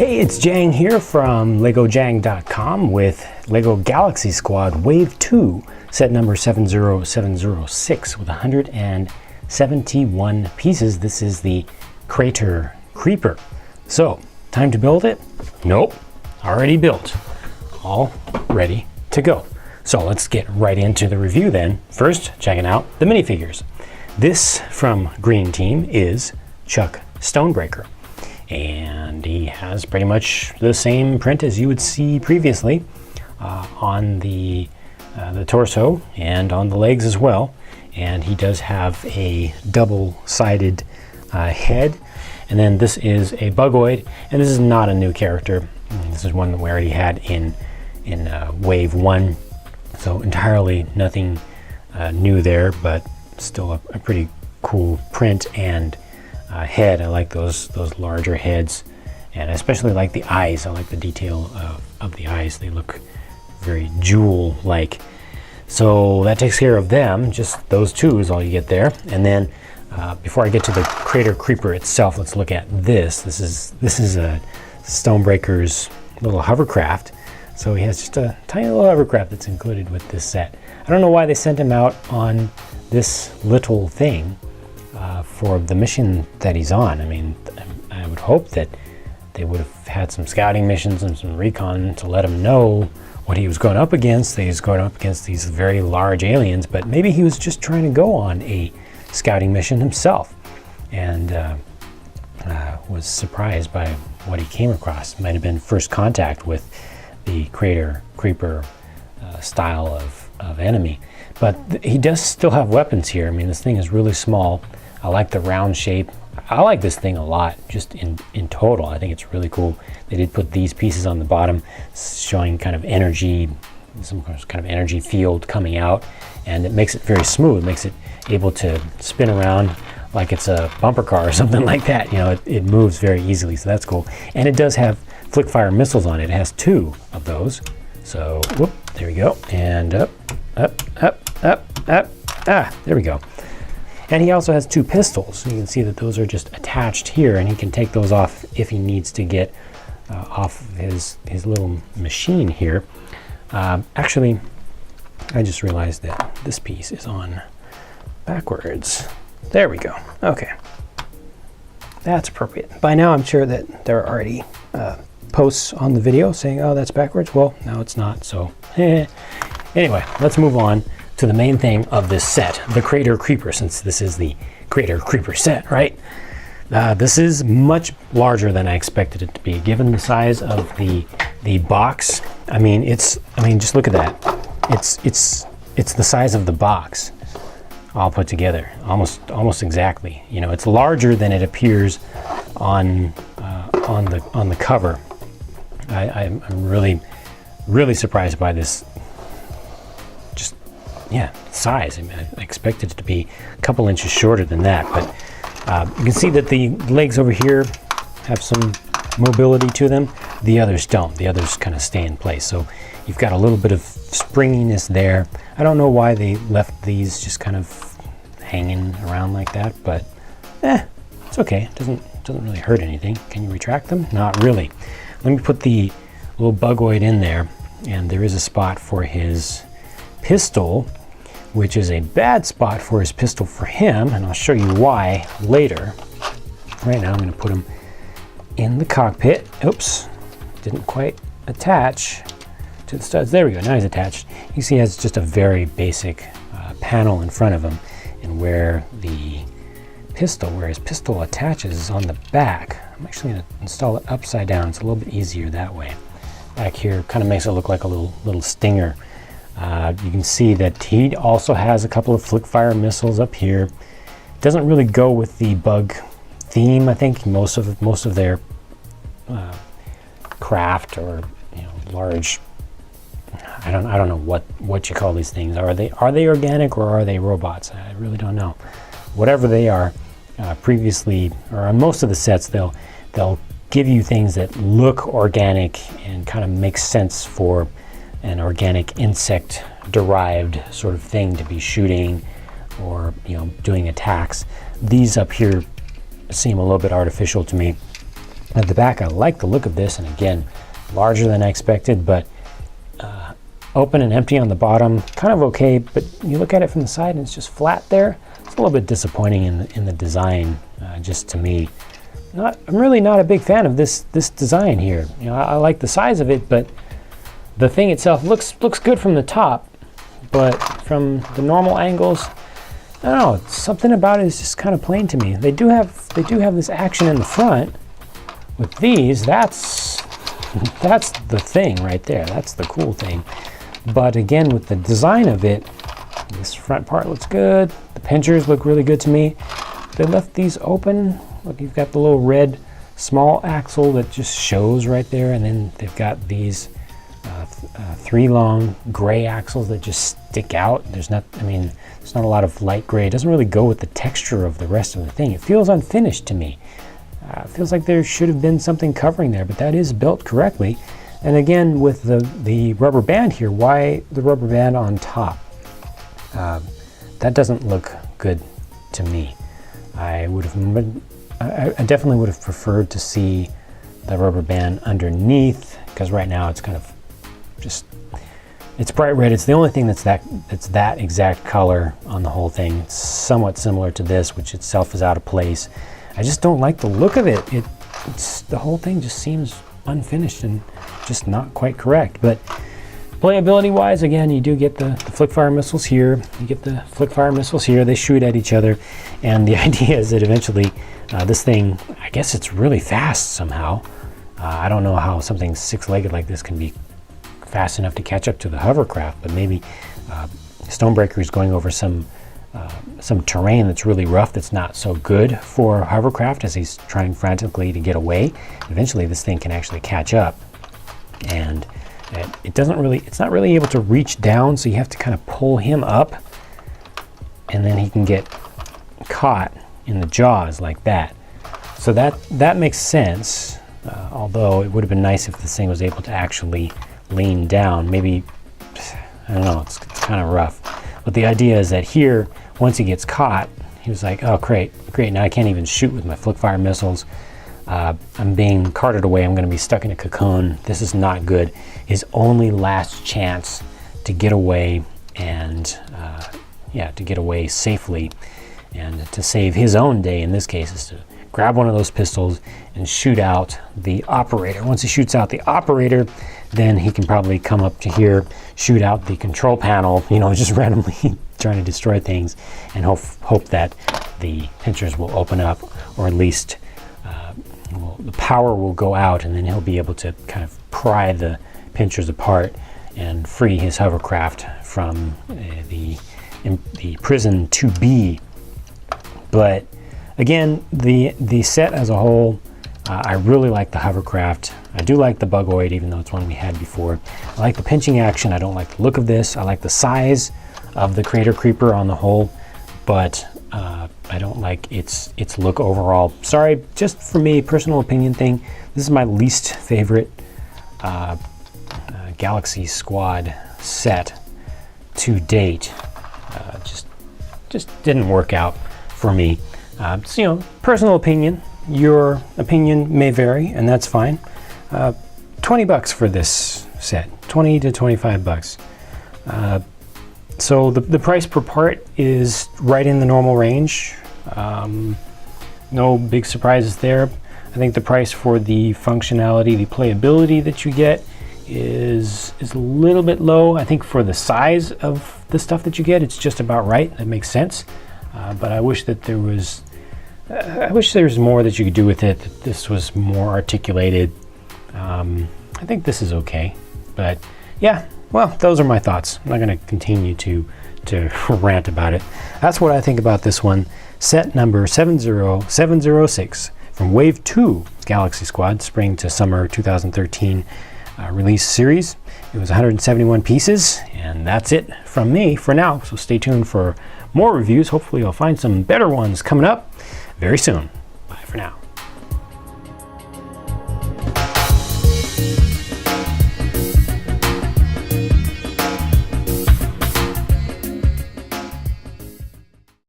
Hey, it's Jang here from LegoJang.com with LEGO Galaxy Squad Wave 2, set number 70706 with 171 pieces. This is the Crater Creeper. So, time to build it? Nope, already built. All ready to go. So let's get right into the review then. First, checking out the minifigures. This from Green Team is Chuck Stonebreaker. And he has pretty much the same print as you would see previously on the torso and on the legs as well. And he does have a double-sided head. And then this is a Bugoid, and this is not a new character. This is one that we already had in Wave 1. So entirely nothing new there, but still a pretty cool print and head. I like those larger heads, and I especially like the eyes. I like the detail of the eyes. They look very jewel-like. So that takes care of them. Just those two is all you get there. And then before I get to the Crater Creeper itself, let's look at this. This is a Stonebreaker's little hovercraft. So he has just a tiny little hovercraft that's included with this set. I don't know why they sent him out on this little thing for the mission that he's on. I mean, I would hope that they would have had some scouting missions and some recon to let him know what he was going up against. He was going up against these very large aliens, but maybe he was just trying to go on a scouting mission himself and was surprised by what he came across. Might have been first contact with the Crater Creeper style of enemy. But he does still have weapons here. I mean, this thing is really small. I like the round shape. I like this thing a lot, just in total. I think it's really cool. They did put these pieces on the bottom, showing kind of energy, some kind of energy field coming out, and it makes it very smooth. It makes it able to spin around like it's a bumper car or something like that. You know, it moves very easily, so that's cool. And it does have flick fire missiles on it. It has 2 of those. So, whoop, there we go. And up, up, up, up, up. Ah, there we go. And he also has 2 pistols. You can see that those are just attached here, and he can take those off if he needs to get off his little machine here. Actually, I just realized that this piece is on backwards. There we go. Okay. That's appropriate. By now, I'm sure that there are already posts on the video saying, oh, that's backwards. Well, no, it's not. So, anyway, let's move on to the main thing of this set, the Crater Creeper, since this is the Crater Creeper set, right? This is much larger than I expected it to be, given the size of the box. I mean, just look at that. It's the size of the box, all put together, almost exactly. You know, it's larger than it appears on the cover. I'm really surprised by this. Yeah, size. I mean, I expected it to be a couple inches shorter than that, but you can see that the legs over here have some mobility to them. The others don't. The others kind of stay in place. So you've got a little bit of springiness there. I don't know why they left these just kind of hanging around like that, but it's okay. It doesn't really hurt anything. Can you retract them? Not really. Let me put the little Bugoid in there, and there is a spot for his pistol, which is a bad spot for his pistol for him, and I'll show you why later. Right now I'm going to put him in the cockpit. Oops, didn't quite attach to the studs. There we go, now he's attached. You see he has just a very basic panel in front of him, and where his pistol attaches is on the back. I'm actually going to install it upside down. It's a little bit easier that way. Back here kind of makes it look like a little stinger. You can see that he also has a couple of flick fire missiles up here. Doesn't really go with the bug theme. I think most of their craft, or large. I don't know what you call these things. Are they organic or are they robots? I really don't know. Whatever they are, previously or on most of the sets, they'll give you things that look organic and kind of make sense for an organic insect derived sort of thing to be shooting or doing attacks. These up here seem a little bit artificial to me. At the back, I like the look of this, and again, larger than I expected, but open and empty on the bottom, kind of okay, but you look at it from the side and it's just flat there. It's a little bit disappointing in the design, just to me. I'm really not a big fan of this design here. You know, I like the size of it, but the thing itself looks good from the top, but from the normal angles, I don't know, something about it is just kind of plain to me. They do have this action in the front. With these, that's the thing right there. That's the cool thing. But again, with the design of it, this front part looks good. The pinchers look really good to me. They left these open. Look, you've got the little red small axle that just shows right there, and then they've got these 3 long gray axles that just stick out. There's not a lot of light gray. It doesn't really go with the texture of the rest of the thing. It feels unfinished to me. It feels like there should have been something covering there, but that is built correctly. And again, with the rubber band here, why the rubber band on top? That doesn't look good to me. I definitely would have preferred to see the rubber band underneath, because right now it's kind of just, it's bright red. It's the only thing that's that exact color on the whole thing. It's somewhat similar to this, which itself is out of place. I just don't like the look of it. The whole thing just seems unfinished and just not quite correct. But playability wise, again, you do get the flick fire missiles here. You get the flick fire missiles here. They shoot at each other, and the idea is that eventually this thing, I guess it's really fast somehow. I don't know how something 6-legged like this can be fast enough to catch up to the hovercraft, but maybe Stonebreaker is going over some terrain that's really rough, that's not so good for hovercraft, as he's trying frantically to get away. Eventually this thing can actually catch up, and it's not really able to reach down, so you have to kind of pull him up, and then he can get caught in the jaws like that. So that makes sense, although it would have been nice if this thing was able to actually lean down. Maybe, I don't know, it's kind of rough. But the idea is that here, once he gets caught, he was like, oh, great, now I can't even shoot with my flick fire missiles. I'm being carted away. I'm going to be stuck in a cocoon. This is not good. His only last chance to get away and, to get away safely and to save his own day, in this case, is to grab one of those pistols and shoot out the operator. Once he shoots out the operator, then he can probably come up to here, shoot out the control panel, just randomly trying to destroy things, and hope that the pinchers will open up, or at least the power will go out, and then he'll be able to kind of pry the pinchers apart and free his hovercraft from the prison to be. But again, the set as a whole, I really like the hovercraft. I do like the Bugoid, even though it's one we had before. I like the pinching action. I don't like the look of this. I like the size of the Crater Creeper on the whole, but I don't like its look overall. Sorry, just for me, personal opinion thing, this is my least favorite Galaxy Squad set to date. Just didn't work out for me. So, personal opinion. Your opinion may vary, and that's fine. $20 for this set, 20 to 25 bucks. So the price per part is right in the normal range. No big surprises there. I think the price for the functionality, the playability that you get is a little bit low. I think for the size of the stuff that you get, it's just about right. That makes sense. But I wish that there was more that you could do with it, that this was more articulated. I think this is okay, but yeah, well, those are my thoughts. I'm not going to continue to rant about it. That's what I think about this one. Set number 70706 from Wave 2 Galaxy Squad, spring to summer 2013 release series. It was 171 pieces, and that's it from me for now. So stay tuned for more reviews. Hopefully I'll find some better ones coming up very soon. Bye for now.